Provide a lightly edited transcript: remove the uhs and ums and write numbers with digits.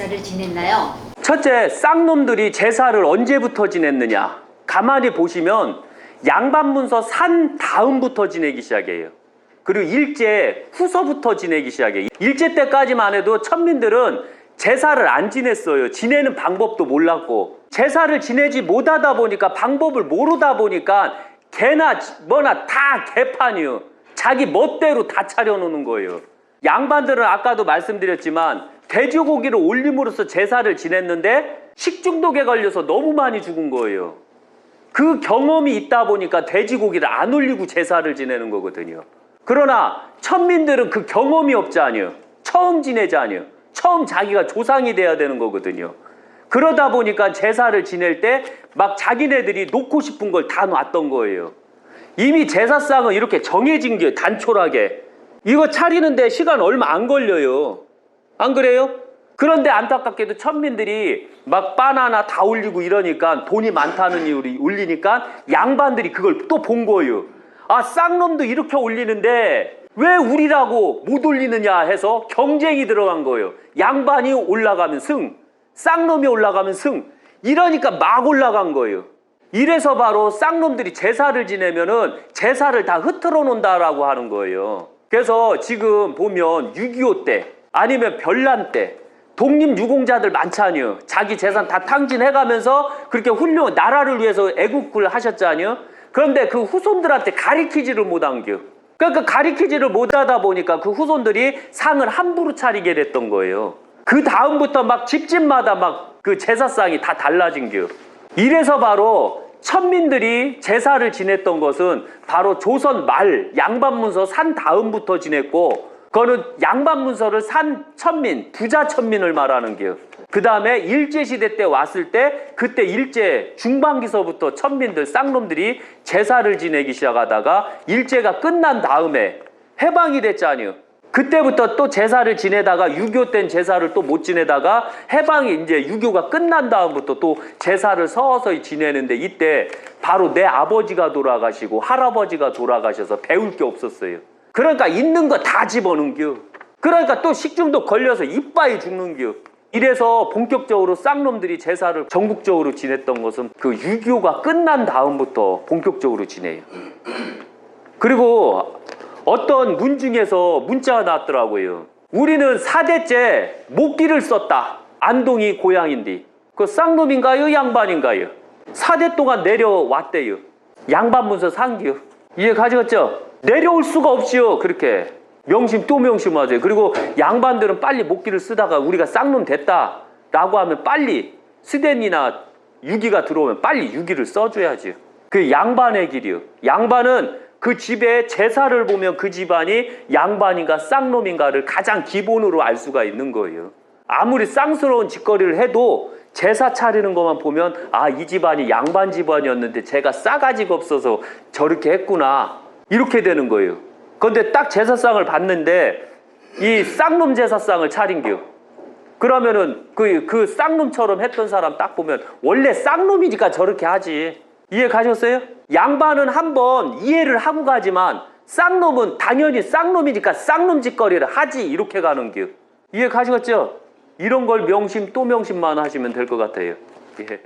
제사를 지냈나요? 첫째, 쌍놈들이 제사를 언제부터 지냈느냐. 가만히 보시면 양반문서 산 다음부터 지내기 시작해요. 그리고 일제 후서부터 지내기 시작해요. 일제 때까지만 해도 천민들은 제사를 안 지냈어요. 지내는 방법도 몰랐고, 제사를 지내지 못하다 보니까, 방법을 모르다 보니까 개나 뭐나 다 개판이요. 자기 멋대로 다 차려놓는 거예요. 양반들은 아까도 말씀드렸지만 돼지고기를 올림으로써 제사를 지냈는데 식중독에 걸려서 너무 많이 죽은 거예요. 그 경험이 있다 보니까 돼지고기를 안 올리고 제사를 지내는 거거든요. 그러나 천민들은 그 경험이 없잖아요. 처음 지내잖아요. 처음 자기가 조상이 돼야 되는 거거든요. 그러다 보니까 제사를 지낼 때 막 자기네들이 놓고 싶은 걸 다 놨던 거예요. 이미 제사상은 이렇게 정해진 게 단촐하게. 이거 차리는데 시간 얼마 안 걸려요. 안 그래요? 그런데 안타깝게도 천민들이 막 바나나 다 올리고 이러니까, 돈이 많다는 이유로 올리니까 양반들이 그걸 또 본 거예요. 아, 쌍놈도 이렇게 올리는데 왜 우리라고 못 올리느냐 해서 경쟁이 들어간 거예요. 양반이 올라가면 승, 쌍놈이 올라가면 승. 이러니까 막 올라간 거예요. 이래서 바로 쌍놈들이 제사를 지내면은 제사를 다 흐트러 놓는다라고 하는 거예요. 그래서 지금 보면 6.25 때 아니면 별난 때 독립유공자들 많잖아요. 자기 재산 다 탕진해가면서 그렇게 훌륭한 나라를 위해서 애국을 하셨잖아요. 그런데 그 후손들한테 가리키지를 못한겨. 그러니까 가리키지를 못하다 보니까 그 후손들이 상을 함부로 차리게 됐던 거예요. 그 다음부터 막 집집마다 막 그 제사상이 다 달라진겨. 이래서 바로 천민들이 제사를 지냈던 것은 바로 조선 말 양반문서 산 다음부터 지냈고, 그거는 양반문서를 산 천민, 부자 천민을 말하는 게요. 그 다음에 일제시대 때 왔을 때 그때 일제 중반기서부터 천민들, 쌍놈들이 제사를 지내기 시작하다가 일제가 끝난 다음에 해방이 됐잖아요. 그때부터 또 제사를 지내다가 6.25 땐 제사를 또 못 지내다가 해방이 이제 6.25가 끝난 다음부터 또 제사를 서서히 지내는데, 이때 바로 내 아버지가 돌아가시고 할아버지가 돌아가셔서 배울 게 없었어요. 그러니까 있는 거 다 집어넣겨. 그러니까 또 식중독 걸려서 이빠이 죽는겨. 이래서 본격적으로 쌍놈들이 제사를 전국적으로 지냈던 것은 그 6.25가 끝난 다음부터 본격적으로 지내요. 그리고 어떤 문 중에서 문자가 나왔더라고요. 우리는 4대째 목기를 썼다. 안동이 고향인데 그 쌍놈인가요? 양반인가요? 4대 동안 내려왔대요. 양반문서 상기요. 이해 가지겠죠? 내려올 수가 없지요. 그렇게 명심 또 명심하세요. 그리고 양반들은 빨리 목기를 쓰다가 우리가 쌍놈 됐다 라고 하면 빨리 스댄이나 유기가 들어오면 빨리 유기를 써줘야지. 그 양반의 길이요. 양반은 그 집에 제사를 보면 그 집안이 양반인가 쌍놈인가를 가장 기본으로 알 수가 있는 거예요. 아무리 쌍스러운 짓거리를 해도 제사 차리는 것만 보면 아, 이 집안이 양반 집안이었는데 제가 싸가지가 없어서 저렇게 했구나, 이렇게 되는 거예요. 그런데 딱 제사상을 받는데 이 쌍놈 제사상을 차린겨. 그러면은 그 쌍놈처럼 했던 사람 딱 보면 원래 쌍놈이니까 저렇게 하지. 이해 가셨어요? 양반은 한번 이해를 하고 가지만 쌍놈은 당연히 쌍놈이니까 쌍놈 짓거리를 하지, 이렇게 가는 겨. 이해 가시겠죠? 이런 걸 명심 또 명심만 하시면 될 것 같아요. 예.